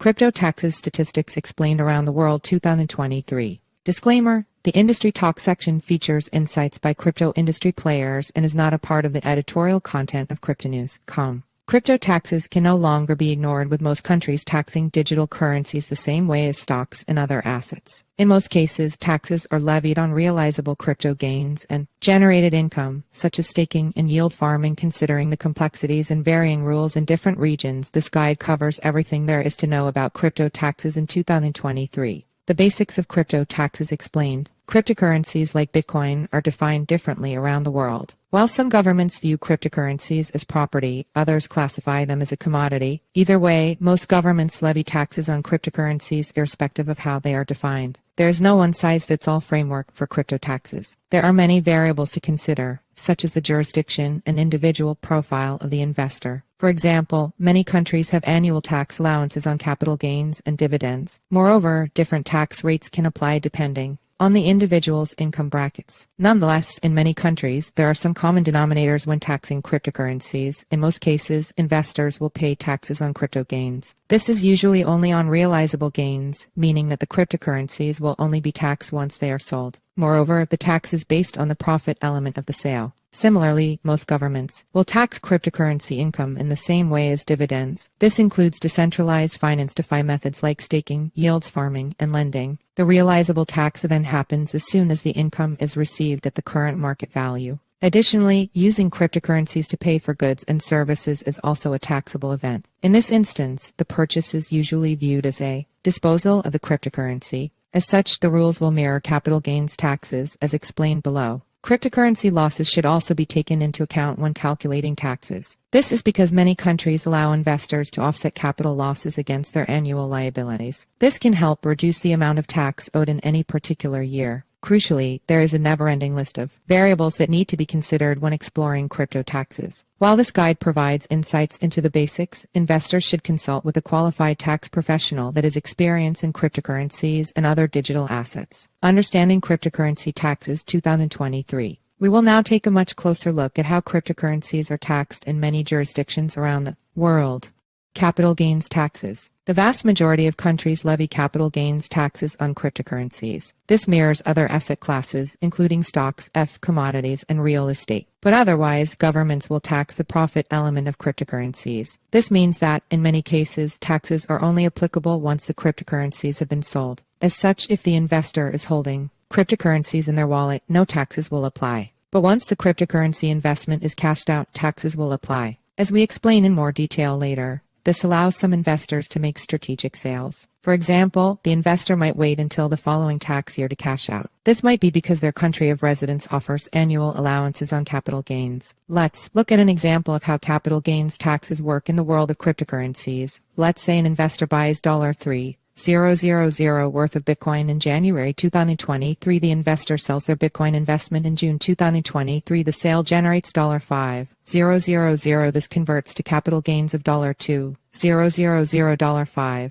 Crypto Taxes Statistics Explained Around the World 2023. Disclaimer: the Industry Talk section features insights by crypto industry players and is not a part of the editorial content of cryptonews.com. Crypto taxes can no longer be ignored, with most countries taxing digital currencies the same way as stocks and other assets. In most cases, taxes are levied on realizable crypto gains and generated income, such as staking and yield farming. Considering the complexities and varying rules in different regions, this guide covers everything there is to know about crypto taxes in 2023. The basics of crypto taxes explained. Cryptocurrencies like Bitcoin are defined differently around the world. While some governments view cryptocurrencies as property, others classify them as a commodity. Either way, most governments levy taxes on cryptocurrencies irrespective of how they are defined. There is no one-size-fits-all framework for crypto taxes. There are many variables to consider, such as the jurisdiction and individual profile of the investor. For example, many countries have annual tax allowances on capital gains and dividends. Moreover, different tax rates can apply depending on the individual's income brackets. Nonetheless, in many countries, there are some common denominators when taxing cryptocurrencies. In most cases, investors will pay taxes on crypto gains. This is usually only on realizable gains, meaning that the cryptocurrencies will only be taxed once they are sold. Moreover, the tax is based on the profit element of the sale. Similarly, most governments will tax cryptocurrency income in the same way as dividends. This includes decentralized finance DeFi methods like staking, yields farming, and lending. The realizable tax event happens as soon as the income is received at the current market value. Additionally, using cryptocurrencies to pay for goods and services is also a taxable event. In this instance, the purchase is usually viewed as a disposal of the cryptocurrency. As such, the rules will mirror capital gains taxes, as explained below. Cryptocurrency losses should also be taken into account when calculating taxes. This is because many countries allow investors to offset capital losses against their annual liabilities. This can help reduce the amount of tax owed in any particular year. Crucially, there is a never-ending list of variables that need to be considered when exploring crypto taxes. While this guide provides insights into the basics, investors should consult with a qualified tax professional that has experience in cryptocurrencies and other digital assets. Understanding Cryptocurrency Taxes 2023. We will now take a much closer look at how cryptocurrencies are taxed in many jurisdictions around the world. Capital gains taxes. The vast majority of countries levy capital gains taxes on cryptocurrencies. This mirrors other asset classes, including stocks, commodities, and real estate. But otherwise, governments will tax the profit element of cryptocurrencies. This means that, in many cases, taxes are only applicable once the cryptocurrencies have been sold. As such, if the investor is holding cryptocurrencies in their wallet, no taxes will apply. But once the cryptocurrency investment is cashed out, taxes will apply. As we explain in more detail later, this allows some investors to make strategic sales. For example, the investor might wait until the following tax year to cash out. This might be because their country of residence offers annual allowances on capital gains. Let's look at an example of how capital gains taxes work in the world of cryptocurrencies. Let's say an investor buys $3,000 worth of Bitcoin in January 2023. The investor sells their Bitcoin investment in June 2023. The sale generates $5,000. This converts to capital gains of $2,000, $5,000,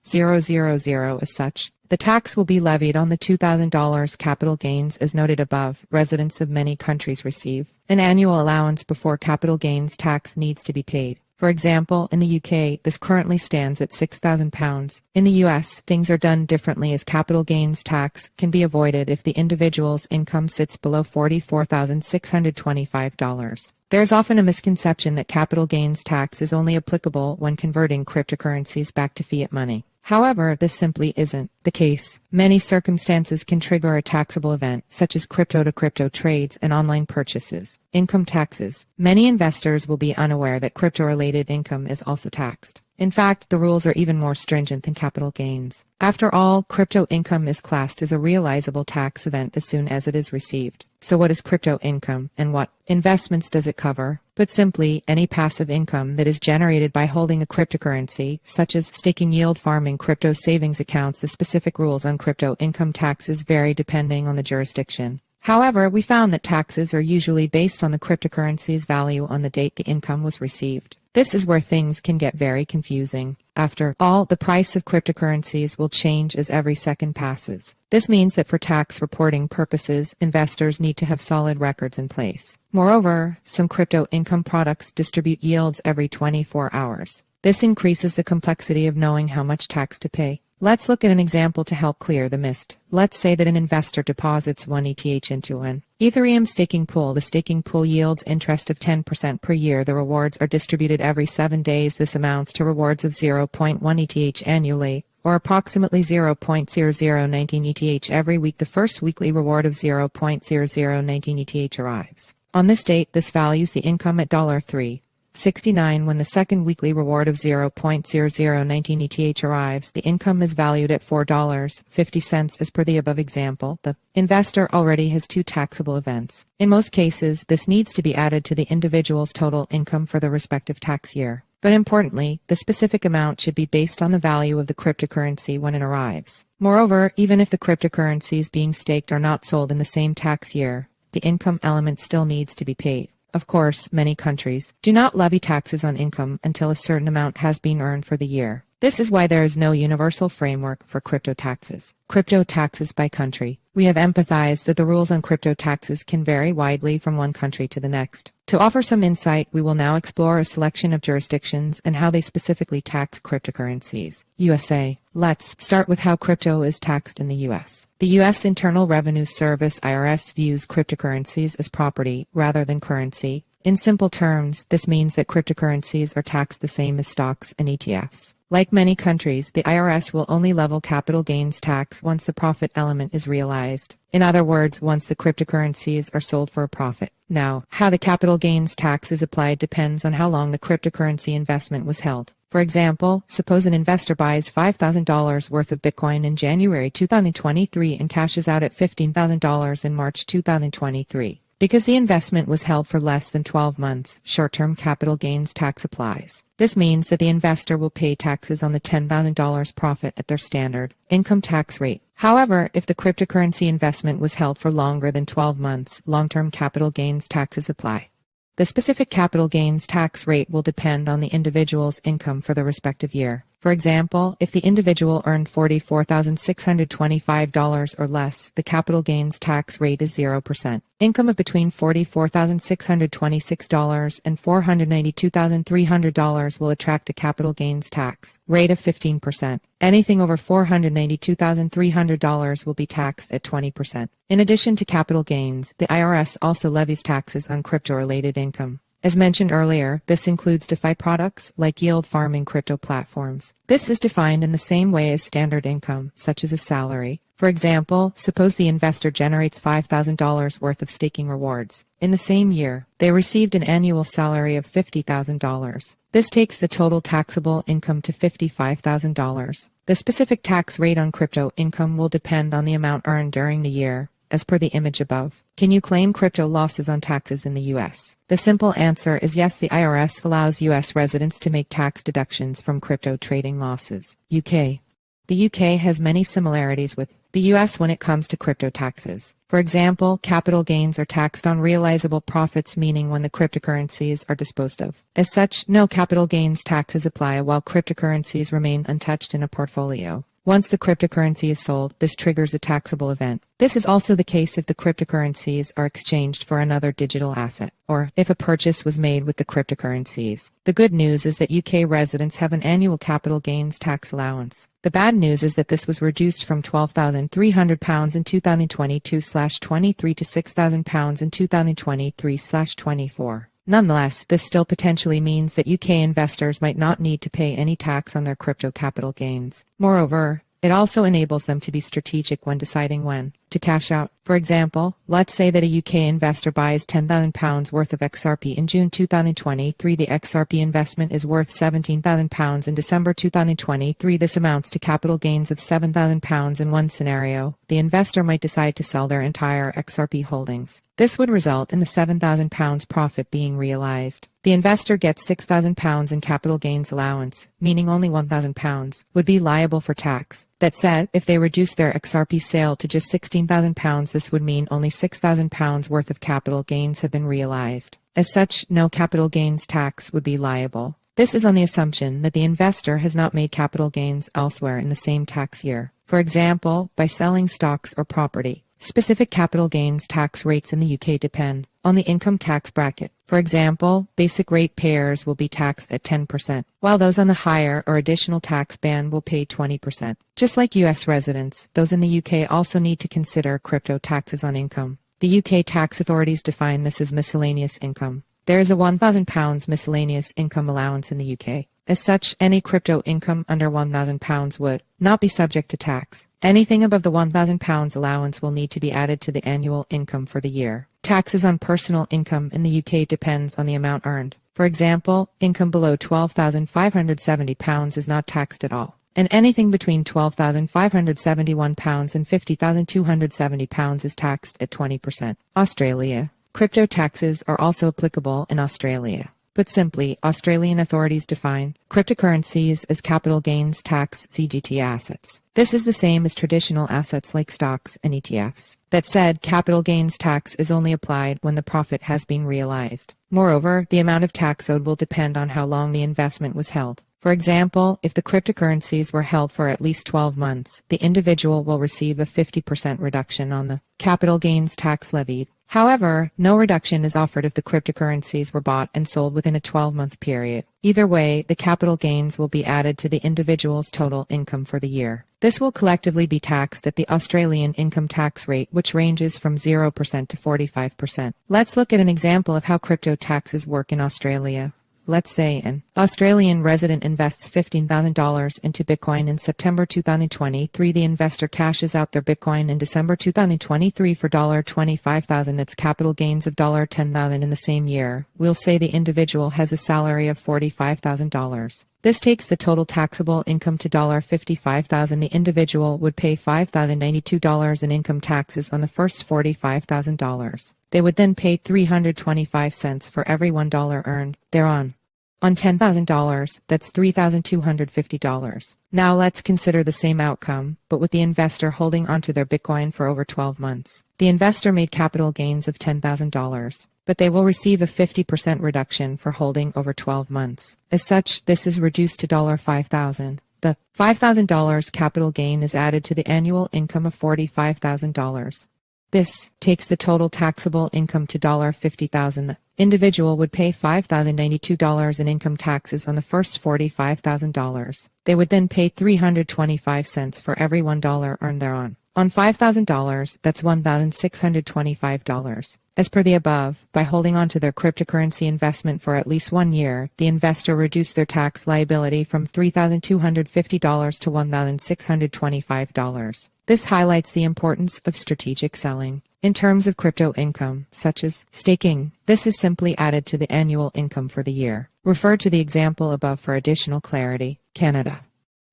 $3,000. As such, the tax will be levied on the $2,000 capital gains. As noted above, residents of many countries receive an annual allowance before capital gains tax needs to be paid. For example, in the UK, this currently stands at £6,000. In the US, things are done differently, as capital gains tax can be avoided if the individual's income sits below $44,625. There is often a misconception that capital gains tax is only applicable when converting cryptocurrencies back to fiat money. However, this simply isn't the case. Many circumstances can trigger a taxable event, such as crypto-to-crypto trades and online purchases. Income taxes. Many investors will be unaware that crypto-related income is also taxed. In fact, the rules are even more stringent than capital gains. After all, crypto income is classed as a realizable tax event as soon as it is received. So what is crypto income, and what investments does it cover? Put simply, any passive income that is generated by holding a cryptocurrency, such as staking, yield farming, crypto savings accounts. The specific rules on crypto income taxes vary depending on the jurisdiction. However, we found that taxes are usually based on the cryptocurrency's value on the date the income was received. This is where things can get very confusing. After all, the price of cryptocurrencies will change as every second passes. This means that for tax reporting purposes, investors need to have solid records in place. Moreover, some crypto income products distribute yields every 24 hours. This increases the complexity of knowing how much tax to pay. Let's look at an example to help clear the mist. Let's say that an investor deposits 1 ETH into an Ethereum staking pool. The staking pool yields interest of 10% per year. The rewards are distributed every 7 days. This amounts to rewards of 0.1 ETH annually, or approximately 0.0019 ETH every week. The first weekly reward of 0.0019 ETH arrives. On this date, this values the income at $3.69. When the second weekly reward of 0.0019 ETH arrives, the income is valued at $4.50. As per the above example, the investor already has 2 taxable events. In most cases, this needs to be added to the individual's total income for the respective tax year. But importantly, the specific amount should be based on the value of the cryptocurrency when it arrives. Moreover, even if the cryptocurrencies being staked are not sold in the same tax year, the income element still needs to be paid. Of course, many countries do not levy taxes on income until a certain amount has been earned for the year. This is why there is no universal framework for crypto taxes. Crypto taxes by country. We have empathized that the rules on crypto taxes can vary widely from one country to the next. To offer some insight, we will now explore a selection of jurisdictions and how they specifically tax cryptocurrencies. USA. Let's start with how crypto is taxed in the U.S. The U.S. Internal Revenue Service (IRS) views cryptocurrencies as property rather than currency. In simple terms, this means that cryptocurrencies are taxed the same as stocks and ETFs. Like many countries, the IRS will only level capital gains tax once the profit element is realized. In other words, once the cryptocurrencies are sold for a profit. Now, how the capital gains tax is applied depends on how long the cryptocurrency investment was held. For example, suppose an investor buys $5,000 worth of Bitcoin in January 2023 and cashes out at $15,000 in March 2023. Because the investment was held for less than 12 months, short-term capital gains tax applies. This means that the investor will pay taxes on the $10,000 profit at their standard income tax rate. However, if the cryptocurrency investment was held for longer than 12 months, long-term capital gains taxes apply. The specific capital gains tax rate will depend on the individual's income for the respective year. For example, if the individual earned $44,625 or less, the capital gains tax rate is 0%. Income of between $44,626 and $492,300 will attract a capital gains tax rate of 15%. Anything over $492,300 will be taxed at 20%. In addition to capital gains, the IRS also levies taxes on crypto-related income. As mentioned earlier, this includes DeFi products like yield farming crypto platforms. This is defined in the same way as standard income, such as a salary. For example, suppose the investor generates $5,000 worth of staking rewards. In the same year, they received an annual salary of $50,000. This takes the total taxable income to $55,000. The specific tax rate on crypto income will depend on the amount earned during the year, as per the image above. Can you claim crypto losses on taxes in the U.S.? The simple answer is yes. The IRS allows U.S. residents to make tax deductions from crypto trading losses. UK. The UK has many similarities with the U.S. when it comes to crypto taxes. For example, capital gains are taxed on realizable profits, meaning when the cryptocurrencies are disposed of. As such, no capital gains taxes apply while cryptocurrencies remain untouched in a portfolio. Once the cryptocurrency is sold, this triggers a taxable event. This is also the case if the cryptocurrencies are exchanged for another digital asset, or if a purchase was made with the cryptocurrencies. The good news is that UK residents have an annual capital gains tax allowance. The bad news is that this was reduced from £12,300 in 2022/23 to £6,000 in 2023/24. Nonetheless, this still potentially means that UK investors might not need to pay any tax on their crypto capital gains. Moreover, it also enables them to be strategic when deciding when to cash out. For example, let's say that a UK investor buys £10,000 worth of XRP in June 2023. The XRP investment is worth £17,000 in December 2023. This amounts to capital gains of £7,000 in one scenario. The investor might decide to sell their entire XRP holdings. This would result in the £7,000 profit being realized. The investor gets £6,000 in capital gains allowance, meaning only £1,000 would be liable for tax. That said, if they reduce their XRP sale to just £16,000, this would mean only £6,000 worth of capital gains have been realized. As such, no capital gains tax would be liable. This is on the assumption that the investor has not made capital gains elsewhere in the same tax year. For example, by selling stocks or property. Specific capital gains tax rates in the UK depend on the income tax bracket. For example, basic rate payers will be taxed at 10%, while those on the higher or additional tax band will pay 20%. Just like US residents, those in the UK also need to consider crypto taxes on income. The UK tax authorities define this as miscellaneous income. There is a £1,000 miscellaneous income allowance in the UK. As such, any crypto income under £1,000 would not be subject to tax. Anything above the £1,000 allowance will need to be added to the annual income for the year. Taxes on personal income in the UK depends on the amount earned. For example, income below £12,570 is not taxed at all, and anything between £12,571 and £50,270 is taxed at 20%. Australia. Crypto taxes are also applicable in Australia. Put simply, Australian authorities define cryptocurrencies as capital gains tax CGT assets. This is the same as traditional assets like stocks and ETFs. That said, capital gains tax is only applied when the profit has been realized. Moreover, the amount of tax owed will depend on how long the investment was held. For example, if the cryptocurrencies were held for at least 12 months, the individual will receive a 50% reduction on the capital gains tax levied. However, no reduction is offered if the cryptocurrencies were bought and sold within a 12-month period. Either way, the capital gains will be added to the individual's total income for the year. This will collectively be taxed at the Australian income tax rate, which ranges from 0% to 45%. Let's look at an example of how crypto taxes work in Australia. Let's say an Australian resident invests $15,000 into Bitcoin in September 2023. The investor cashes out their Bitcoin in December 2023 for $25,000. That's capital gains of $10,000 in the same year. We'll say the individual has a salary of $45,000. This takes the total taxable income to $55,000. The individual would pay $5,092 in income taxes on the first $45,000. They would then pay 325 cents for every $1 earned thereon. On $10,000, that's $3,250. Now let's consider the same outcome, but with the investor holding onto their Bitcoin for over 12 months. The investor made capital gains of $10,000, but they will receive a 50% reduction for holding over 12 months. As such, this is reduced to $5,000. The $5,000 capital gain is added to the annual income of $45,000. This takes the total taxable income to $50,000. The individual would pay $5,092 in income taxes on the first $45,000. They would then pay 325 cents for every $1 earned thereon. On $5,000, that's $1,625. As per the above, by holding on to their cryptocurrency investment for at least 1 year, the investor reduced their tax liability from $3,250 to $1,625. This highlights the importance of strategic selling. In terms of crypto income, such as staking, this is simply added to the annual income for the year. Refer to the example above for additional clarity. Canada.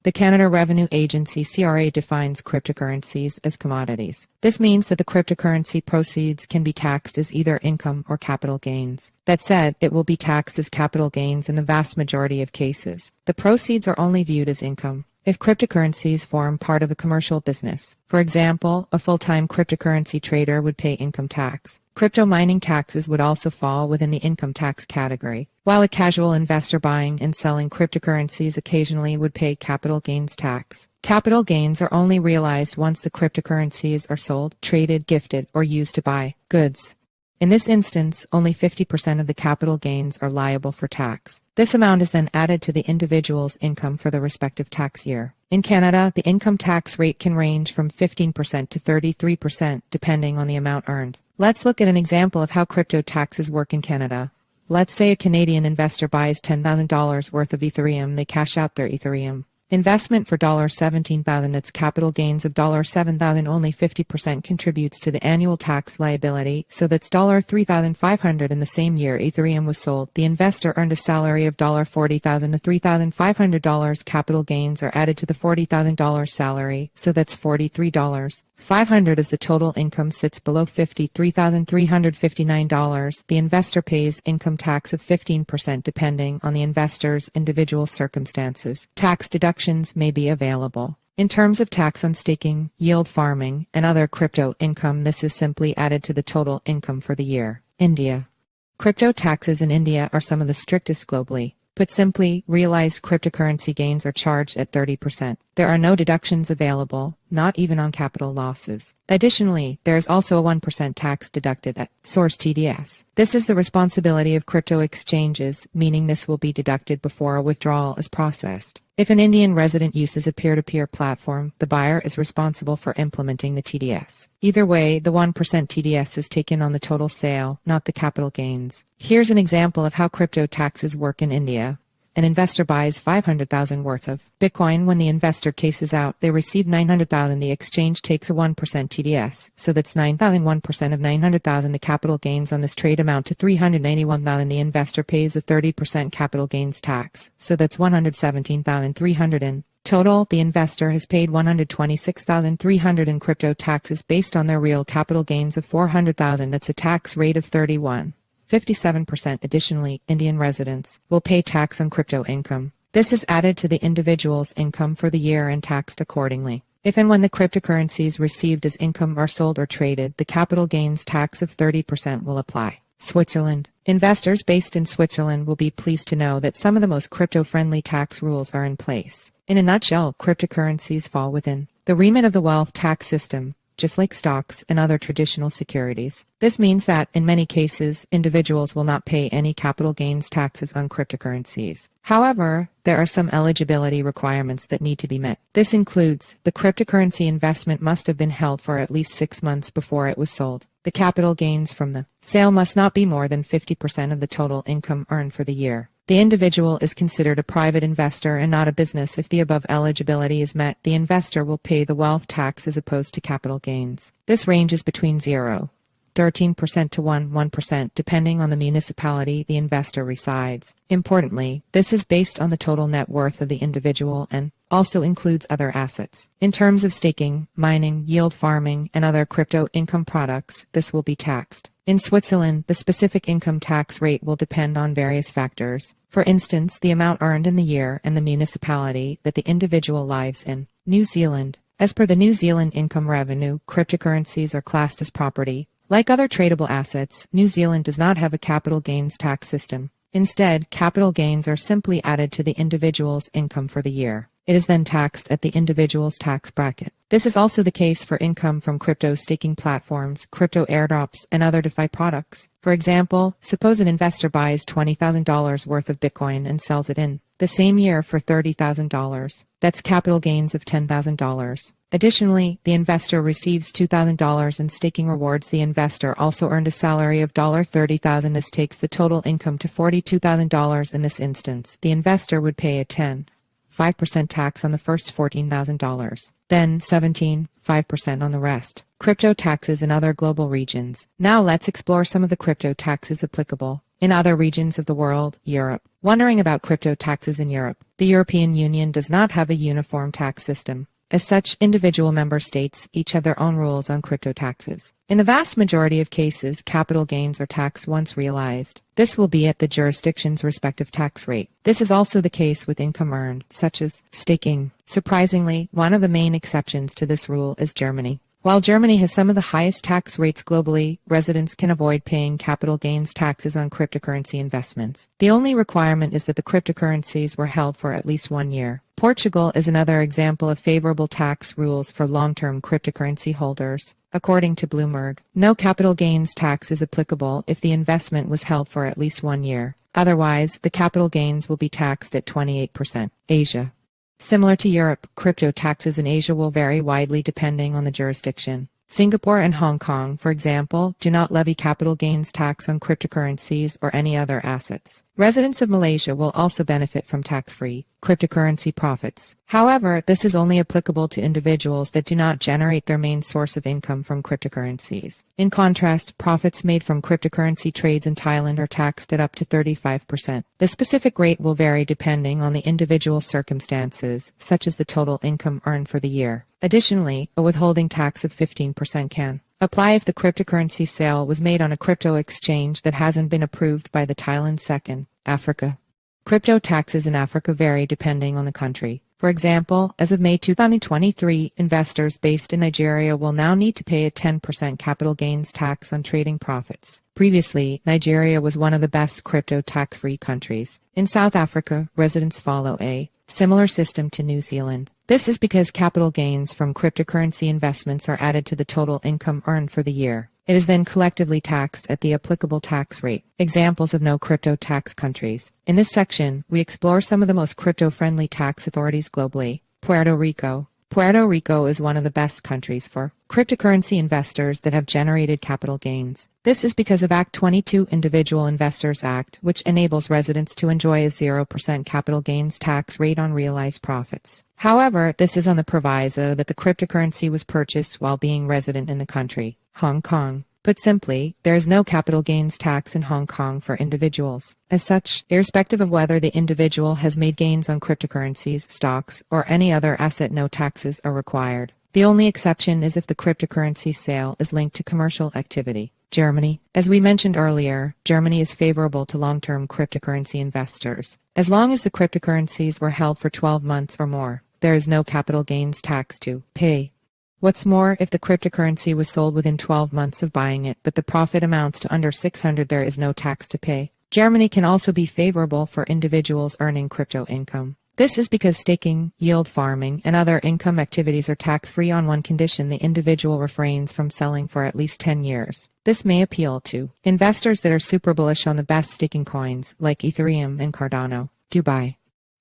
The Canada Revenue Agency (CRA) defines cryptocurrencies as commodities. This means that the cryptocurrency proceeds can be taxed as either income or capital gains. That said, it will be taxed as capital gains in the vast majority of cases. The proceeds are only viewed as income if cryptocurrencies form part of a commercial business. For example, a full-time cryptocurrency trader would pay income tax. Crypto mining taxes would also fall within the income tax category, while a casual investor buying and selling cryptocurrencies occasionally would pay capital gains tax. Capital gains are only realized once the cryptocurrencies are sold, traded, gifted, or used to buy goods. In this instance, only 50% of the capital gains are liable for tax. This amount is then added to the individual's income for the respective tax year. In Canada, the income tax rate can range from 15% to 33%, depending on the amount earned. Let's look at an example of how crypto taxes work in Canada. Let's say a Canadian investor buys $10,000 worth of ethereum. They cash out their ethereum investment for $17,000. That's capital gains of $7,000. Only 50% contributes to the annual tax liability, so that's $3,500. In the same year Ethereum was sold, the investor earned a salary of $40,000. The $3,500 capital gains are added to the $40,000 salary, so that's $43,500. As the total income sits below $53,359, the investor pays income tax of 15% depending on the investor's individual circumstances. Tax deductions may be available. In terms of tax on staking, yield farming, and other crypto income, this is simply added to the total income for the year. India. Crypto taxes in India are some of the strictest globally. Put simply, realized cryptocurrency gains are charged at 30%. There are no deductions available. not even on capital losses. Additionally, there is also a 1% tax deducted at source TDS. This is the responsibility of crypto exchanges, meaning this will be deducted before a withdrawal is processed. If an Indian resident uses a peer-to-peer platform, the buyer is responsible for implementing the TDS. Either way, the 1% TDS is taken on the total sale, not the capital gains. Here's an example of how crypto taxes work in India. An investor buys 500,000 worth of Bitcoin. When the investor cases out, they receive 900,000. The exchange takes a 1% TDS, so that's 9,000. 1% of 900,000. The capital gains on this trade amount to 381,000. The investor pays a 30% capital gains tax, so that's 117,300. In total, the investor has paid 126,300 in crypto taxes based on their real capital gains of 400,000. That's a tax rate of 57%. Additionally, Indian residents will pay tax on crypto income. This is added to the individual's income for the year and taxed accordingly. If and when the cryptocurrencies received as income are sold or traded, the capital gains tax of 30% will apply. Switzerland. Investors based in Switzerland will be pleased to know that some of the most crypto-friendly tax rules are in place. In a nutshell, cryptocurrencies fall within the remit of the wealth tax system, just like stocks and other traditional securities. This means that, in many cases, individuals will not pay any capital gains taxes on cryptocurrencies. However, there are some eligibility requirements that need to be met. This includes the cryptocurrency investment must have been held for at least 6 months before it was sold. The capital gains from the sale must not be more than 50% of the total income earned for the year. The individual is considered a private investor and not a business. If the above eligibility is met, the investor will pay the wealth tax as opposed to capital gains. This ranges between 0.13% to 1% depending on the municipality the investor resides. Importantly, this is based on the total net worth of the individual and also includes other assets. In terms of staking, mining, yield farming, and other crypto income products, this will be taxed. In Switzerland, the specific income tax rate will depend on various factors. For instance, the amount earned in the year and the municipality that the individual lives in. New Zealand. As per the New Zealand income revenue, cryptocurrencies are classed as property. Like other tradable assets, New Zealand does not have a capital gains tax system. Instead, capital gains are simply added to the individual's income for the year. It is then taxed at the individual's tax bracket. This is also the case for income from crypto staking platforms, crypto airdrops, and other DeFi products. For example, suppose an investor buys $20,000 worth of Bitcoin and sells it in the same year for $30,000. That's capital gains of $10,000. Additionally, the investor receives $2,000 in staking rewards. The investor also earned a salary of $30,000. This takes the total income to $42,000. In this instance, the investor would pay a 10.5% tax on the first $14,000, then 17.5% on the rest. Crypto taxes in other global regions. Now let's explore some of the crypto taxes applicable in other regions of the world. Europe. Wondering about crypto taxes in Europe? The European Union does not have a uniform tax system. As such, individual member states each have their own rules on crypto taxes. In the vast majority of cases, capital gains are taxed once realized. This will be at the jurisdiction's respective tax rate. This is also the case with income earned, such as staking. Surprisingly, one of the main exceptions to this rule is Germany. While Germany has some of the highest tax rates globally, residents can avoid paying capital gains taxes on cryptocurrency investments. The only requirement is that the cryptocurrencies were held for at least 1 year. Portugal is another example of favorable tax rules for long-term cryptocurrency holders. According to Bloomberg, no capital gains tax is applicable if the investment was held for at least 1 year. Otherwise, the capital gains will be taxed at 28%. Asia. Similar to Europe, crypto taxes in Asia will vary widely depending on the jurisdiction. Singapore and Hong Kong, for example, do not levy capital gains tax on cryptocurrencies or any other assets. Residents of Malaysia will also benefit from tax-free cryptocurrency profits. However, this is only applicable to individuals that do not generate their main source of income from cryptocurrencies. In contrast, profits made from cryptocurrency trades in Thailand are taxed at up to 35%. The specific rate will vary depending on the individual circumstances, such as the total income earned for the year. Additionally, a withholding tax of 15% can apply if the cryptocurrency sale was made on a crypto exchange that hasn't been approved by the Thailand SEC. Africa. Crypto taxes in Africa vary depending on the country. For example, as of May 2023, investors based in Nigeria will now need to pay a 10% capital gains tax on trading profits. Previously, Nigeria was one of the best crypto tax-free countries. In South Africa, residents follow a similar system to New Zealand. This is because capital gains from cryptocurrency investments are added to the total income earned for the year. It is then collectively taxed at the applicable tax rate. Examples of no crypto tax countries. In this section, we explore some of the most crypto-friendly tax authorities globally. Puerto Rico. Puerto Rico is one of the best countries for cryptocurrency investors that have generated capital gains. This is because of Act 22 Individual Investors Act, which enables residents to enjoy a 0% capital gains tax rate on realized profits. However, this is on the proviso that the cryptocurrency was purchased while being resident in the country. Hong Kong. Put simply, there is no capital gains tax in Hong Kong for individuals. As such, irrespective of whether the individual has made gains on cryptocurrencies, stocks, or any other asset, no taxes are required. The only exception is if the cryptocurrency sale is linked to commercial activity. Germany. As we mentioned earlier, Germany is favorable to long-term cryptocurrency investors. As long as the cryptocurrencies were held for 12 months or more, there is no capital gains tax to pay. What's more, if the cryptocurrency was sold within 12 months of buying it, but the profit amounts to under 600, there is no tax to pay. Germany can also be favorable for individuals earning crypto income. This is because staking, yield farming, and other income activities are tax-free on one condition: the individual refrains from selling for at least 10 years. This may appeal to investors that are super bullish on the best staking coins like Ethereum and Cardano.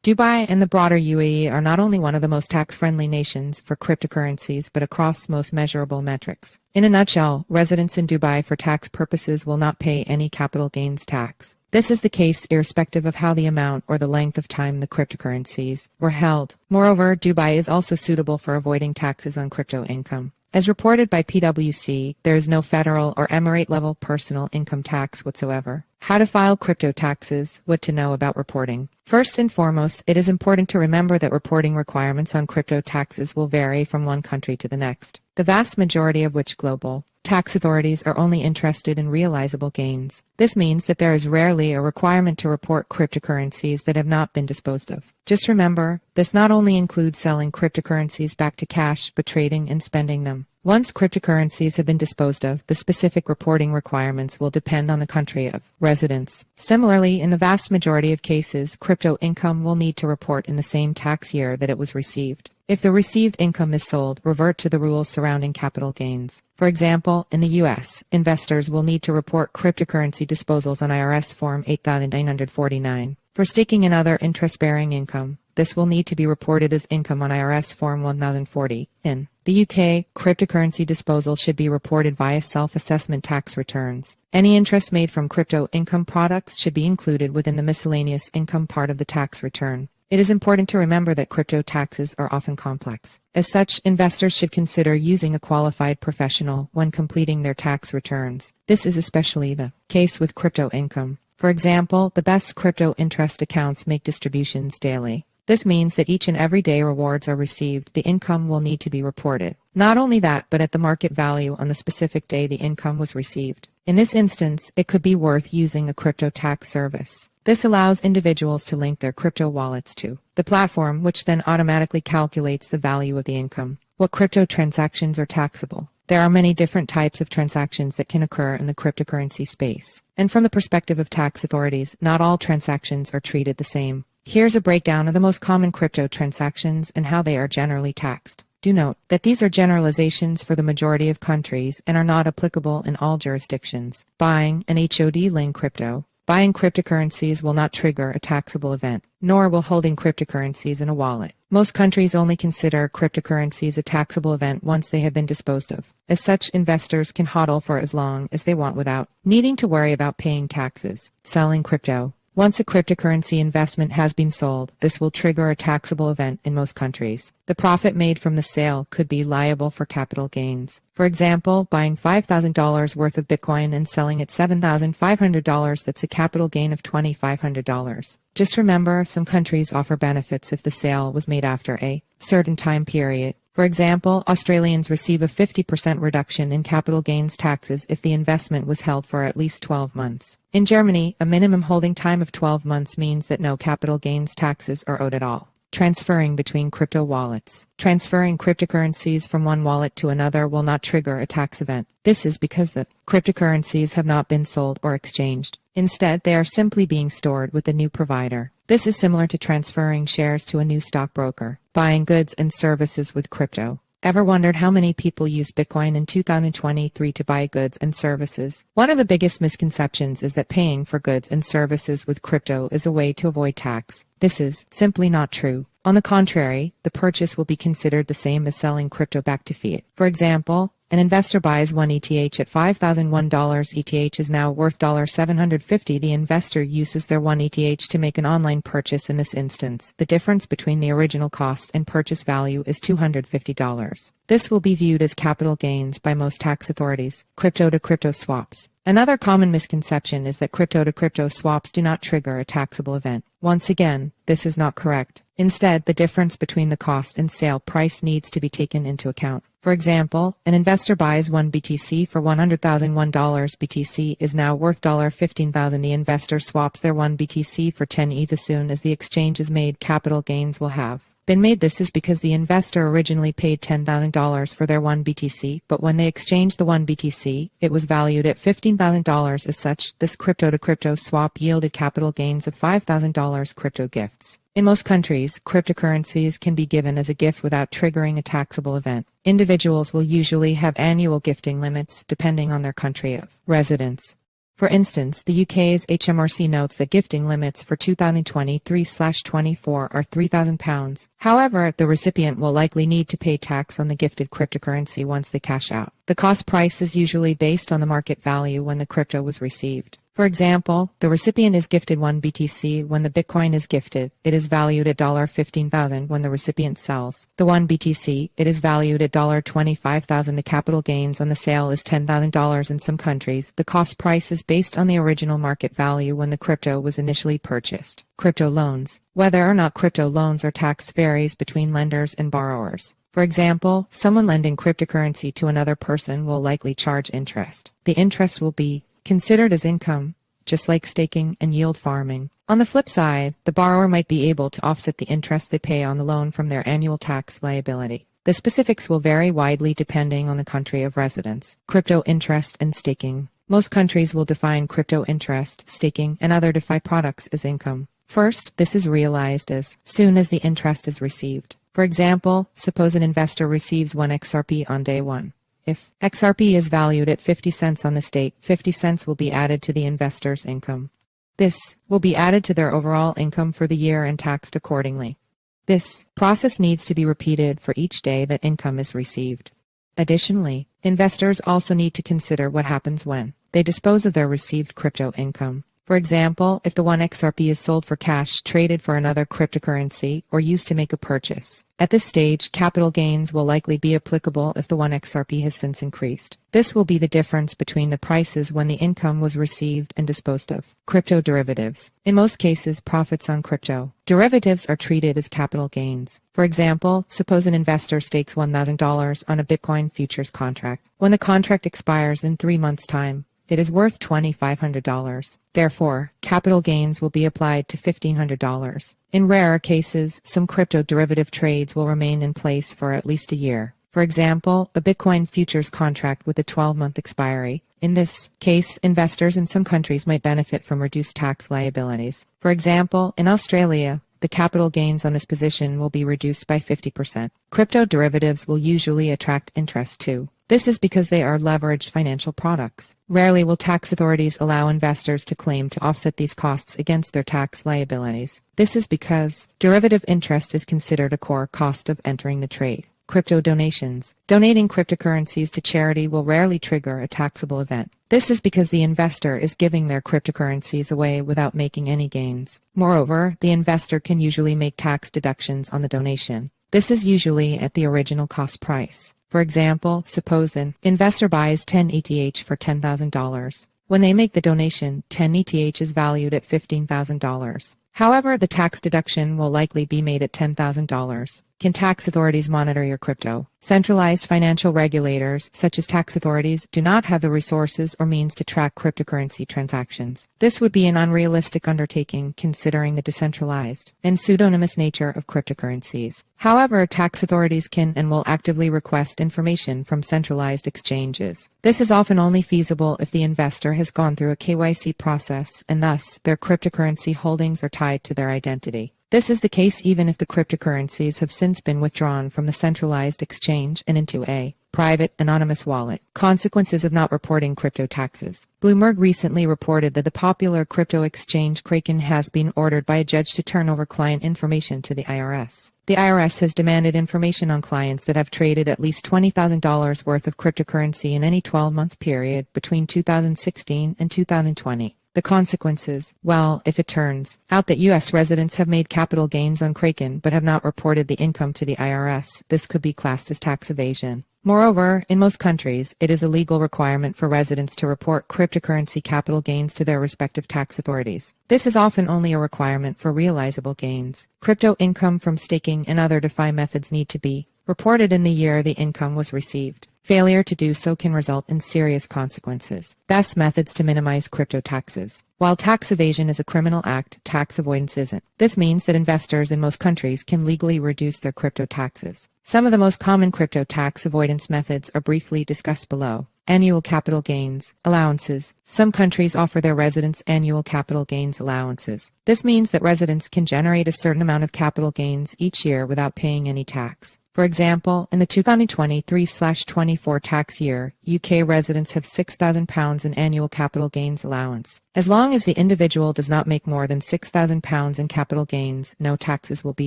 Dubai and the broader UAE are not only one of the most tax-friendly nations for cryptocurrencies, but across most measurable metrics. In a nutshell, residents in Dubai for tax purposes will not pay any capital gains tax. This is the case irrespective of how the amount or the length of time the cryptocurrencies were held. Moreover, Dubai is also suitable for avoiding taxes on crypto income. As reported by PwC, there is no federal or emirate-level personal income tax whatsoever. How to file crypto taxes, what to know about reporting. First and foremost, it is important to remember that reporting requirements on crypto taxes will vary from one country to the next, the vast majority of which global tax authorities are only interested in realizable gains. This means that there is rarely a requirement to report cryptocurrencies that have not been disposed of. Just remember, this not only includes selling cryptocurrencies back to cash, but trading and spending them. Once cryptocurrencies have been disposed of, the specific reporting requirements will depend on the country of residence. Similarly, in the vast majority of cases, crypto income will need to report in the same tax year that it was received. If the received income is sold, revert to the rules surrounding capital gains. For example, in the U.S., investors will need to report cryptocurrency disposals on IRS Form 8949. For staking and other interest-bearing income, this will need to be reported as income on IRS Form 1040. In the UK, cryptocurrency disposal should be reported via self-assessment tax returns. Any interest made from crypto income products should be included within the miscellaneous income part of the tax return. It is important to remember that crypto taxes are often complex. As such, investors should consider using a qualified professional when completing their tax returns. This is especially the case with crypto income. For example, the best crypto interest accounts make distributions daily. This means that each and every day rewards are received, the income will need to be reported. Not only that, but at the market value on the specific day the income was received. In this instance, it could be worth using a crypto tax service. This allows individuals to link their crypto wallets to the platform, which then automatically calculates the value of the income. What crypto transactions are taxable? There are many different types of transactions that can occur in the cryptocurrency space. And from the perspective of tax authorities, not all transactions are treated the same. Here's a breakdown of the most common crypto transactions and how they are generally taxed. Do note that these are generalizations for the majority of countries and are not applicable in all jurisdictions. Buying an HOD-linked crypto. Buying cryptocurrencies will not trigger a taxable event, nor will holding cryptocurrencies in a wallet. Most countries only consider cryptocurrencies a taxable event once they have been disposed of. As such, investors can hodl for as long as they want without needing to worry about paying taxes. Selling crypto. Once a cryptocurrency investment has been sold, this will trigger a taxable event in most countries. The profit made from the sale could be liable for capital gains. For example, buying $5,000 worth of Bitcoin and selling it $7,500, that's a capital gain of $2,500. Just remember, some countries offer benefits if the sale was made after a certain time period. For example, Australians receive a 50% reduction in capital gains taxes if the investment was held for at least 12 months. In Germany, a minimum holding time of 12 months means that no capital gains taxes are owed at all. Transferring between crypto wallets. Transferring cryptocurrencies from one wallet to another will not trigger a tax event. This is because the cryptocurrencies have not been sold or exchanged. Instead, they are simply being stored with the new provider. This is similar to transferring shares to a new stockbroker, buying goods and services with crypto. Ever wondered how many people use Bitcoin in 2023 to buy goods and services? One of the biggest misconceptions is that paying for goods and services with crypto is a way to avoid tax. This is simply not true. On the contrary, the purchase will be considered the same as selling crypto back to fiat. For example, an investor buys one ETH at $5,001. ETH is now worth $750. The investor uses their one ETH to make an online purchase. In this instance, the difference between the original cost and purchase value is $250. This will be viewed as capital gains by most tax authorities. Crypto-to-crypto swaps. Another common misconception is that crypto-to-crypto swaps do not trigger a taxable event. Once again, this is not correct. Instead, the difference between the cost and sale price needs to be taken into account. For example, an investor buys one BTC for $100,001. BTC is now worth $15,000. The investor swaps their one BTC for 10 ETH. As soon as the exchange is made, capital gains will have been made. This is because the investor originally paid $10,000 for their one BTC, but when they exchanged the one BTC, it was valued at $15,000. As such, this crypto-to-crypto swap yielded capital gains of $5,000. Crypto gifts. In most countries, cryptocurrencies can be given as a gift without triggering a taxable event. Individuals will usually have annual gifting limits depending on their country of residence. For instance, the UK's HMRC notes that gifting limits for 2023/24 are £3,000. However, the recipient will likely need to pay tax on the gifted cryptocurrency once they cash out. The cost price is usually based on the market value when the crypto was received. For example, the recipient is gifted one BTC. When the Bitcoin is gifted, it is valued at $15,000. When the recipient sells the one BTC, it is valued at $25,000. The capital gains on the sale is $10,000. In some countries, the cost price is based on the original market value when the crypto was initially purchased. Crypto loans. Whether or not crypto loans are taxed varies between lenders and borrowers. For example, someone lending cryptocurrency to another person will likely charge interest. The interest will be considered as income, just like staking and yield farming. On the flip side, the borrower might be able to offset the interest they pay on the loan from their annual tax liability. The specifics will vary widely depending on the country of residence. Crypto interest and staking. Most countries will define crypto interest, staking, and other DeFi products as income. First, this is realized as soon as the interest is received. For example, suppose an investor receives 1 XRP on day 1. If XRP is valued at 50 cents on this date, 50 cents will be added to the investor's income. This will be added to their overall income for the year and taxed accordingly. This process needs to be repeated for each day that income is received. Additionally, investors also need to consider what happens when they dispose of their received crypto income. For example, if the 1 XRP is sold for cash, traded for another cryptocurrency, or used to make a purchase. At this stage, capital gains will likely be applicable if the 1 XRP has since increased. This will be the difference between the prices when the income was received and disposed of. Crypto derivatives. In most cases, profits on crypto derivatives are treated as capital gains. For example, suppose an investor stakes $1,000 on a Bitcoin futures contract. When the contract expires in 3 months' time, it is worth $2,500. Therefore, capital gains will be applied to $1,500. In rarer cases, some crypto derivative trades will remain in place for at least a year. For example, a Bitcoin futures contract with a 12-month expiry. In this case, investors in some countries might benefit from reduced tax liabilities. For example, in Australia, the capital gains on this position will be reduced by 50%. Crypto derivatives will usually attract interest too. This is because they are leveraged financial products. Rarely will tax authorities allow investors to claim to offset these costs against their tax liabilities. This is because derivative interest is considered a core cost of entering the trade. Crypto donations. Donating cryptocurrencies to charity will rarely trigger a taxable event. This is because the investor is giving their cryptocurrencies away without making any gains. Moreover, the investor can usually make tax deductions on the donation. This is usually at the original cost price. For example, suppose an investor buys 10 ETH for $10,000. When they make the donation, 10 ETH is valued at $15,000. However, the tax deduction will likely be made at $10,000. Can tax authorities monitor your crypto? Centralized financial regulators, such as tax authorities, do not have the resources or means to track cryptocurrency transactions. This would be an unrealistic undertaking considering the decentralized and pseudonymous nature of cryptocurrencies. However, tax authorities can and will actively request information from centralized exchanges. This is often only feasible if the investor has gone through a KYC process and thus their cryptocurrency holdings are tied to their identity. This is the case even if the cryptocurrencies have since been withdrawn from the centralized exchange and into a private, anonymous wallet. Consequences of not reporting crypto taxes. Bloomberg recently reported that the popular crypto exchange Kraken has been ordered by a judge to turn over client information to the IRS. The IRS has demanded information on clients that have traded at least $20,000 worth of cryptocurrency in any 12-month period between 2016 and 2020. The consequences? Well, if it turns out that U.S. residents have made capital gains on Kraken but have not reported the income to the IRS, this could be classed as tax evasion. Moreover, in most countries, it is a legal requirement for residents to report cryptocurrency capital gains to their respective tax authorities. This is often only a requirement for realizable gains. Crypto income from staking and other DeFi methods need to be reported in the year the income was received. Failure to do so can result in serious consequences. Best methods to minimize crypto taxes. While tax evasion is a criminal act, tax avoidance isn't. This means that investors in most countries can legally reduce their crypto taxes. Some of the most common crypto tax avoidance methods are briefly discussed below. Annual capital gains, allowances. Some countries offer their residents annual capital gains allowances. This means that residents can generate a certain amount of capital gains each year without paying any tax. For example, in the 2023/24 tax year, UK residents have £6,000 in annual capital gains allowance. As long as the individual does not make more than £6,000 in capital gains, no taxes will be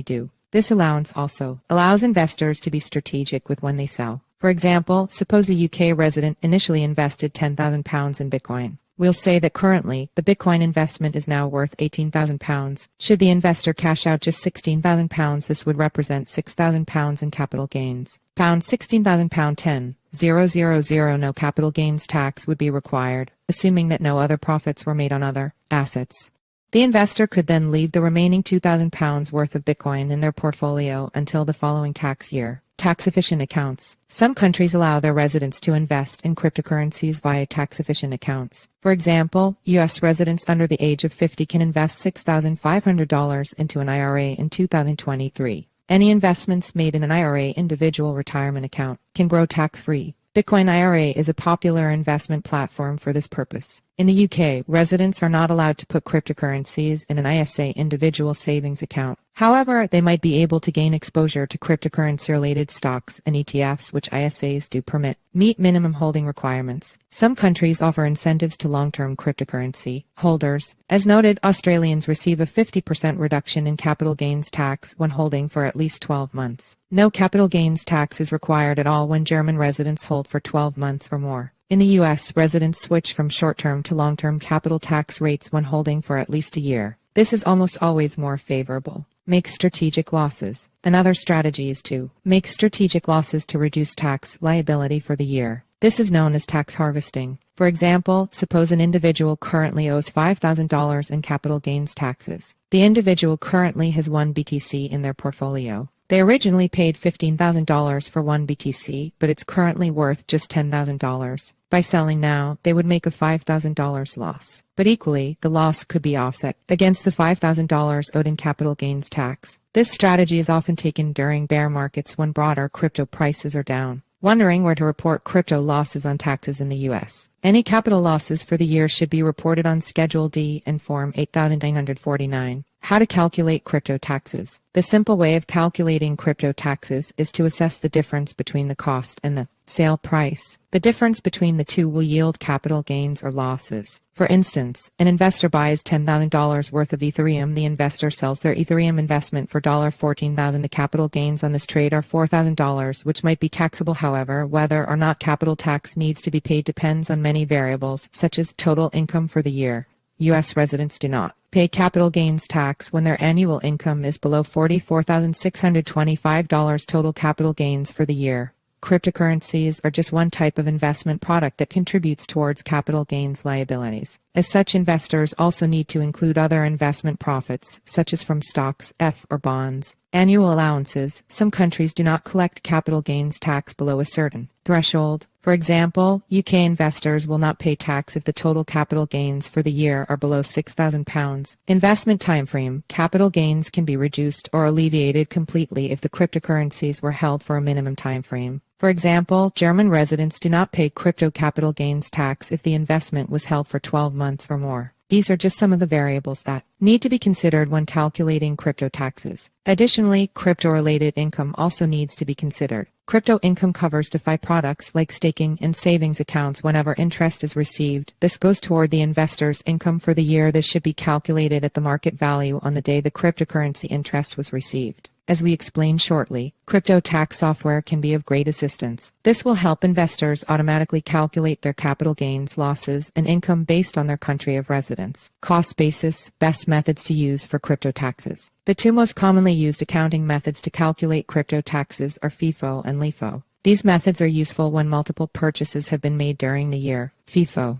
due. This allowance also allows investors to be strategic with when they sell. For example, suppose a UK resident initially invested £10,000 in Bitcoin. We'll say that currently, the Bitcoin investment is now worth £18,000. Should the investor cash out just £16,000, this would represent £6,000 in capital gains. £16,000 10,000 no capital gains tax would be required, assuming that no other profits were made on other assets. The investor could then leave the remaining £2,000 worth of Bitcoin in their portfolio until the following tax year. Tax-efficient accounts. Some countries allow their residents to invest in cryptocurrencies via tax-efficient accounts. For example, U.S. residents under the age of 50 can invest $6,500 into an IRA in 2023. Any investments made in an IRA individual retirement account can grow tax-free. Bitcoin IRA is a popular investment platform for this purpose. In the UK, residents are not allowed to put cryptocurrencies in an ISA individual savings account. However, they might be able to gain exposure to cryptocurrency-related stocks and ETFs, which ISAs do permit. Meet minimum holding requirements. Some countries offer incentives to long-term cryptocurrency holders. As noted, Australians receive a 50% reduction in capital gains tax when holding for at least 12 months. No capital gains tax is required at all when German residents hold for 12 months or more. In the U.S., residents switch from short-term to long-term capital tax rates when holding for at least a year. This is almost always more favorable. Make strategic losses. Another strategy is to make strategic losses to reduce tax liability for the year. This is known as tax harvesting. For example, suppose an individual currently owes $5,000 in capital gains taxes. The individual currently has one BTC in their portfolio. They originally paid $15,000 for one BTC, but it's currently worth just $10,000. By selling now, they would make a $5,000 loss. But equally, the loss could be offset against the $5,000 owed in capital gains tax. This strategy is often taken during bear markets when broader crypto prices are down. Wondering where to report crypto losses on taxes in the U.S. Any capital losses for the year should be reported on Schedule D and Form 8949. How to calculate crypto taxes. The simple way of calculating crypto taxes is to assess the difference between the cost and the sale price. The difference between the two will yield capital gains or losses. For instance, an investor buys $10,000 worth of ethereum. The investor sells their ethereum investment for $14,000. The capital gains on this trade are $4,000, which might be taxable. However, whether or not capital tax needs to be paid depends on many variables, such as total income for the year. U.S. residents do not pay capital gains tax when their annual income is below $44,625 total capital gains for the year. cryptocurrencies are just one type of investment product that contributes towards capital gains liabilities. As such, investors also need to include other investment profits, such as from stocks, or bonds. Annual allowances. Some countries do not collect capital gains tax below a certain threshold. For example, UK investors will not pay tax if the total capital gains for the year are below £6,000. Investment timeframe. Capital gains can be reduced or alleviated completely if the cryptocurrencies were held for a minimum timeframe. For example, German residents do not pay crypto capital gains tax if the investment was held for 12 months or more. These are just some of the variables that need to be considered when calculating crypto taxes. Additionally, crypto-related income also needs to be considered. Crypto income covers DeFi products like staking and savings accounts whenever interest is received. This goes toward the investor's income for the year. This should be calculated at the market value on the day the cryptocurrency interest was received. As we explain shortly, crypto tax software can be of great assistance. This will help investors automatically calculate their capital gains, losses, and income based on their country of residence. Cost basis, best methods to use for crypto taxes. The two most commonly used accounting methods to calculate crypto taxes are FIFO and LIFO. These methods are useful when multiple purchases have been made during the year. FIFO.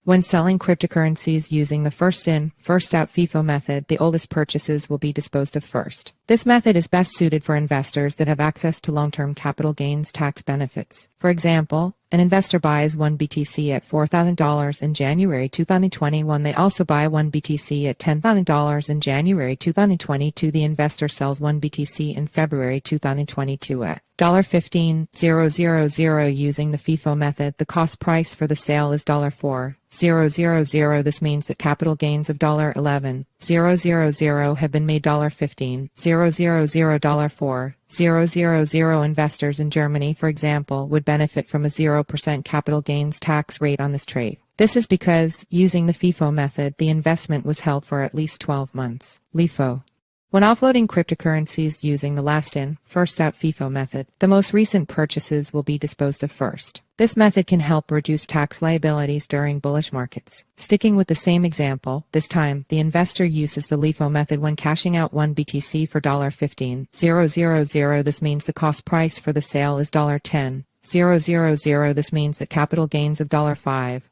When selling cryptocurrencies using the first-in, first-out FIFO method, the oldest purchases will be disposed of first. This method is best suited for investors that have access to long-term capital gains tax benefits. For example, an investor buys 1 BTC at $4,000 in January 2021. They also buy 1 BTC at $10,000 in January 2022. The investor sells 1 BTC in February 2022 at $15,000 using the FIFO method. The cost price for the sale is $4,000. This means that capital gains of $11,000 have been made. $15,000 $4,000 investors in Germany, for example, would benefit from a 0% capital gains tax rate on this trade. This is because, using the FIFO method, the investment was held for at least 12 months. LIFO. When offloading cryptocurrencies using the last-in, first-out FIFO method, the most recent purchases will be disposed of first. This method can help reduce tax liabilities during bullish markets. Sticking with the same example, this time, the investor uses the LIFO method when cashing out 1 BTC for $15,000. This means the cost price for the sale is $10,000. This means that capital gains of $5,000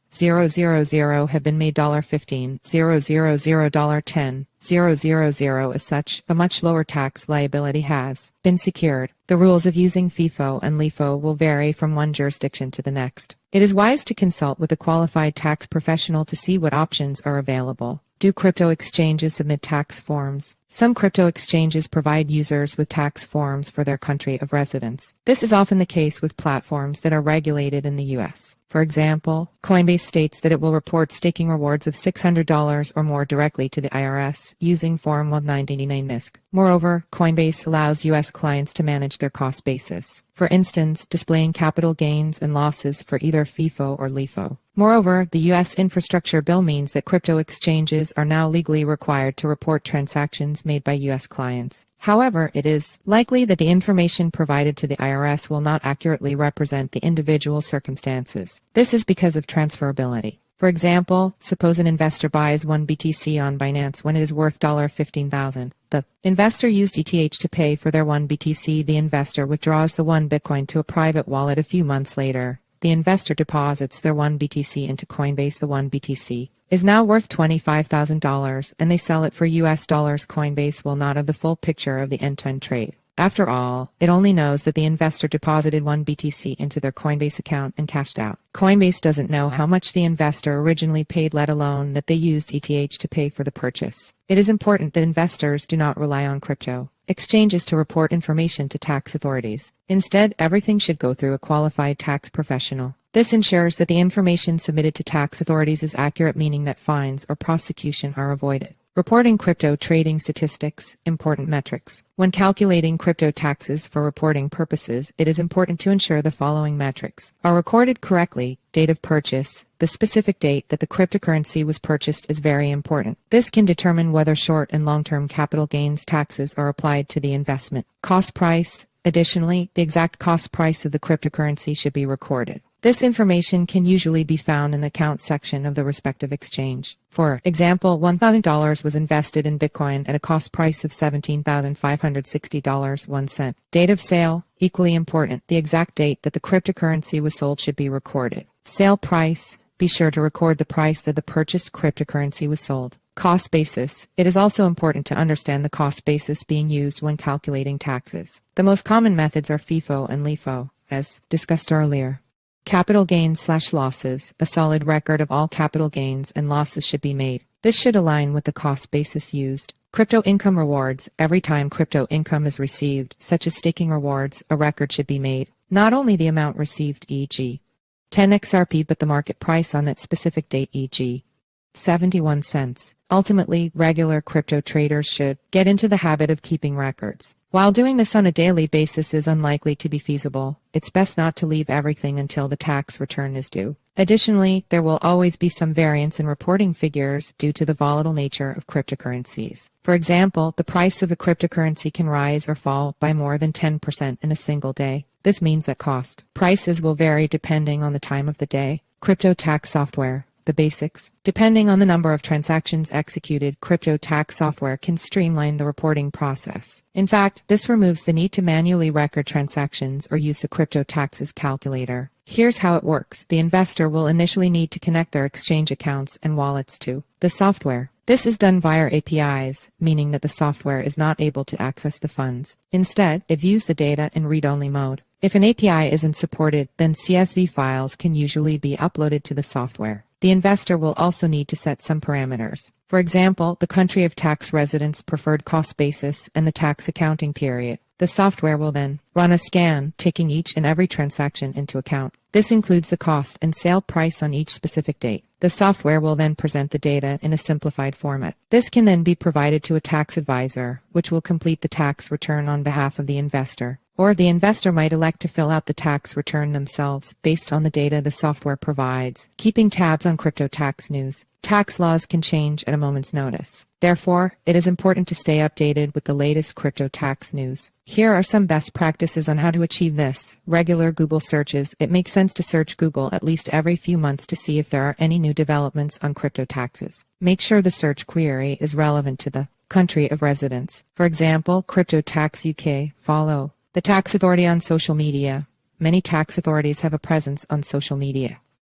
have been made. $15,000 $10,000. As such, a much lower tax liability has been secured. The rules of using FIFO and LIFO will vary from one jurisdiction to the next. It is wise to consult with a qualified tax professional to see what options are available. Do crypto exchanges submit tax forms? Some crypto exchanges provide users with tax forms for their country of residence. This is often the case with platforms that are regulated in the U.S. For example, Coinbase states that it will report staking rewards of $600 or more directly to the IRS using Form 199 MISC. Moreover, Coinbase allows U.S. clients to manage their cost basis. For instance, displaying capital gains and losses for either FIFO or LIFO. Moreover, the U.S. infrastructure bill means that crypto exchanges are now legally required to report transactions made by U.S. clients. However, it is likely that the information provided to the IRS will not accurately represent the individual circumstances. This is because of transferability. For example, suppose an investor buys 1 BTC on Binance when it is worth $15,000. The investor used ETH to pay for their 1 BTC. The investor withdraws the 1 Bitcoin to a private wallet a few months later. The investor deposits their 1 BTC into Coinbase. The 1 BTC is now worth $25,000 and they sell it for US dollars. Coinbase will not have the full picture of the end-to-end trade. After all, it only knows that the investor deposited 1 BTC into their Coinbase account and cashed out. Coinbase doesn't know how much the investor originally paid, let alone that they used ETH to pay for the purchase. It is important that investors do not rely on crypto exchanges to report information to tax authorities. Instead, everything should go through a qualified tax professional. This ensures that the information submitted to tax authorities is accurate, meaning that fines or prosecution are avoided. Reporting crypto trading statistics, important metrics. When calculating crypto taxes for reporting purposes, it is important to ensure the following metrics are recorded correctly. Date of purchase. The specific date that the cryptocurrency was purchased is very important. This can determine whether short and long-term capital gains taxes are applied to the investment. Cost price. Additionally, the exact cost price of the cryptocurrency should be recorded. This information can usually be found in the account section of the respective exchange. For example, $1,000 was invested in Bitcoin at a cost price of $17,560.01. Date of sale, equally important. The exact date that the cryptocurrency was sold should be recorded. Sale price, be sure to record the price that the purchased cryptocurrency was sold. Cost basis. It is also important to understand the cost basis being used when calculating taxes. The most common methods are FIFO and LIFO, as discussed earlier. Capital gains/losses. A solid record of all capital gains and losses should be made. This should align with the cost basis used. Crypto income rewards. Every time crypto income is received, such as staking rewards, a record should be made. Not only the amount received, e.g. 10 XRP, but the market price on that specific date, e.g. 71 cents. Ultimately, regular crypto traders should get into the habit of keeping records. While doing this on a daily basis is unlikely to be feasible, it's best not to leave everything until the tax return is due. Additionally, there will always be some variance in reporting figures due to the volatile nature of cryptocurrencies. For example, the price of a cryptocurrency can rise or fall by more than 10% in a single day. This means that cost prices will vary depending on the time of the day. Crypto tax software. The basics. Depending on the number of transactions executed, crypto tax software can streamline the reporting process. In fact, this removes the need to manually record transactions or use a crypto taxes calculator. Here's how it works. The investor will initially need to connect their exchange accounts and wallets to the software. This is done via APIs, meaning that the software is not able to access the funds. Instead, it views the data in read-only mode. If an API isn't supported, then CSV files can usually be uploaded to the software. The investor will also need to set some parameters. For example, the country of tax residence, preferred cost basis, and the tax accounting period. The software will then run a scan, taking each and every transaction into account. This includes the cost and sale price on each specific date. The software will then present the data in a simplified format. This can then be provided to a tax advisor, which will complete the tax return on behalf of the investor. Or the investor might elect to fill out the tax return themselves based on the data the software provides. Keeping tabs on crypto tax news. Tax laws can change at a moment's notice. Therefore, it is important to stay updated with the latest crypto tax news. Here are some best practices on how to achieve this. Regular Google searches. It makes sense to search Google at least every few months to see if there are any new developments on crypto taxes. Make sure the search query is relevant to the country of residence. For example, Crypto Tax UK. Follow the tax authority on social media. Many tax authorities have a presence on social media.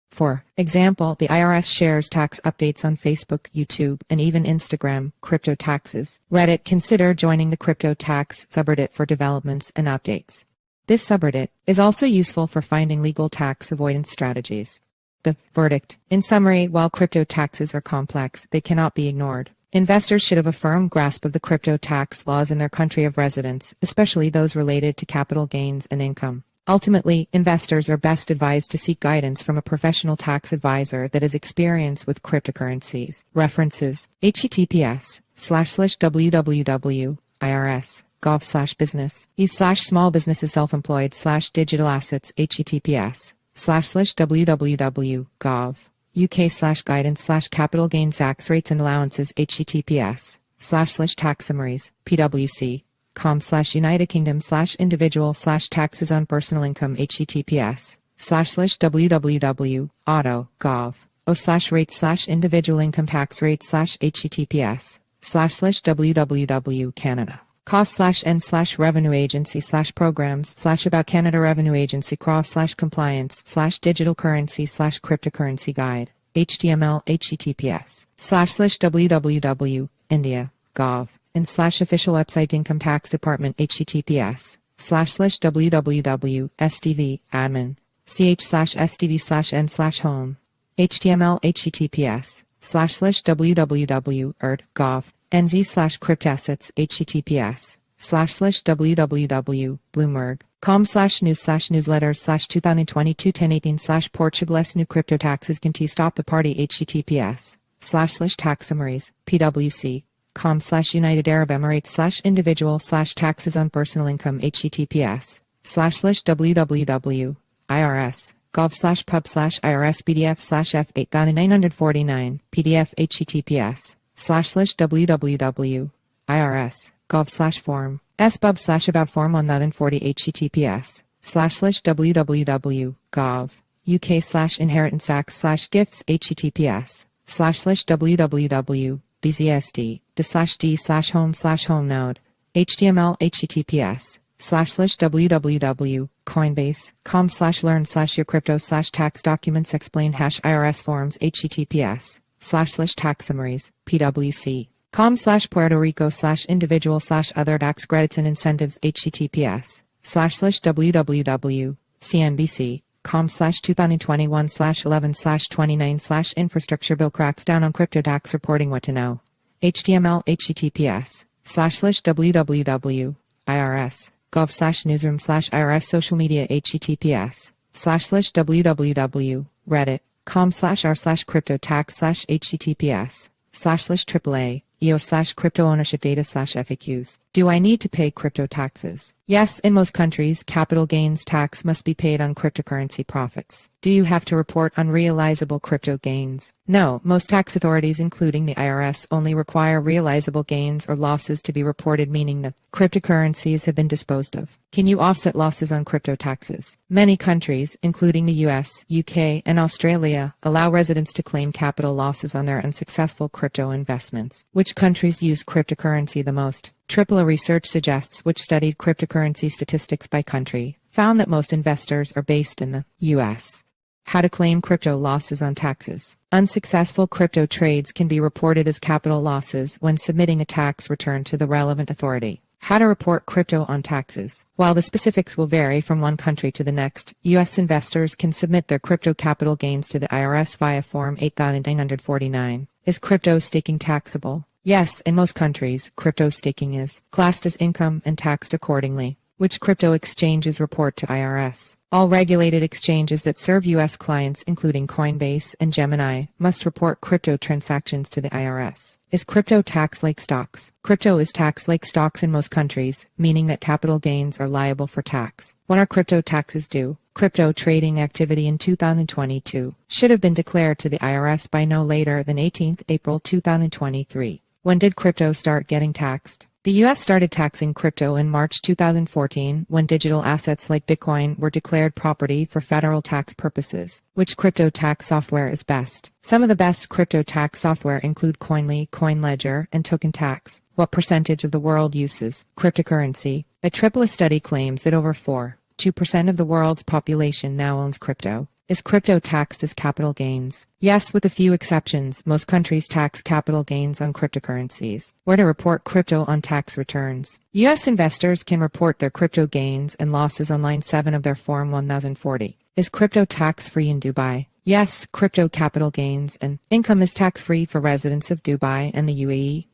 For example, the IRS shares tax updates on Facebook, YouTube, and even Instagram. Crypto taxes. Reddit. Consider joining the crypto tax subreddit for developments and updates. This subreddit is also useful for finding legal tax avoidance strategies. The verdict. In summary, while crypto taxes are complex, they cannot be ignored. Investors should have a firm grasp of the crypto tax laws in their country of residence, especially those related to capital gains and income. Ultimately, investors are best advised to seek guidance from a professional tax advisor that has experience with cryptocurrencies. References: https://www.irs.gov/business /small businesses self-employed /digital assets https://www.gov UK/guidance/capital gains tax rates and allowances https://tax summaries pwc.com/United Kingdom/individual/taxes on personal income https://www.auto.gov/rate/individual income tax rate/https://www.canada cost/n/revenue agency/programs/about Canada Revenue Agency cross/compliance/digital currency/cryptocurrency guide html https://www.india.gov and/official website income tax department https://www.sdv.admin ch/sdv/n/home html https://www.ert.gov nz/cryptassets https://www.bloomberg.com/news/newsletters/2022-1018/Portugal new crypto taxes can stop the party https://tax summaries pwc.com/United Arab Emirates/individual/taxes on personal income https://www.irs.gov/pub/irs pdf/f8949 pdf https://www.irs.gov/form sbub/about form 1040 https://www.gov UK/inheritance tax/gifts https://www.bzsd/d/home/home node html https://www.coinbase.com/learn/your-crypto/tax documents explain #IRS forms https://tax summaries pwc.com/Puerto Rico/individual/other tax credits and incentives https://www.cnbc.com/2021/11/29/infrastructure bill cracks down on crypto tax reporting what to know html https://www.irs.gov/newsroom/irs social media https://www.reddit.com/r/crypto tax/https://AAA EO/crypto ownership data/FAQs. Do I need to pay crypto taxes? Yes, in most countries, capital gains tax must be paid on cryptocurrency profits. Do you have to report unrealizable crypto gains? No, most tax authorities, including the IRS, only require realizable gains or losses to be reported, meaning that cryptocurrencies have been disposed of. Can you offset losses on crypto taxes? Many countries, including the US, UK, and Australia, allow residents to claim capital losses on their unsuccessful crypto investments. Which countries use cryptocurrency the most? AAA research suggests, which studied cryptocurrency statistics by country, found that most investors are based in the US. How to claim crypto losses on taxes. Unsuccessful crypto trades can be reported as capital losses when submitting a tax return to the relevant authority. How to report crypto on taxes. While the specifics will vary from one country to the next, U.S. investors can submit their crypto capital gains to the IRS via Form 8949. Is crypto staking taxable? Yes, in most countries, crypto staking is classed as income and taxed accordingly. Which crypto exchanges report to IRS? All regulated exchanges that serve U.S. clients, including Coinbase and Gemini, must report crypto transactions to the IRS. Is crypto taxed like stocks? Crypto is taxed like stocks in most countries, meaning that capital gains are liable for tax. When are crypto taxes due? Crypto trading activity in 2022 should have been declared to the IRS by no later than 18 April 2023. When did crypto start getting taxed? The U.S. started taxing crypto in March 2014 when digital assets like Bitcoin were declared property for federal tax purposes. Which crypto tax software is best? Some of the best crypto tax software include Coinly, CoinLedger, and TokenTax. What percentage of the world uses cryptocurrency? A AAA study claims that over 4.2% of the world's population now owns crypto. Is crypto taxed as capital gains? Yes, with a few exceptions. Most countries tax capital gains on cryptocurrencies. Where to report crypto on tax returns. U.S. investors can report their crypto gains and losses on line 7 of their Form 1040. Is crypto tax-free in Dubai? Yes, crypto capital gains and income is tax-free for residents of Dubai and the UAE.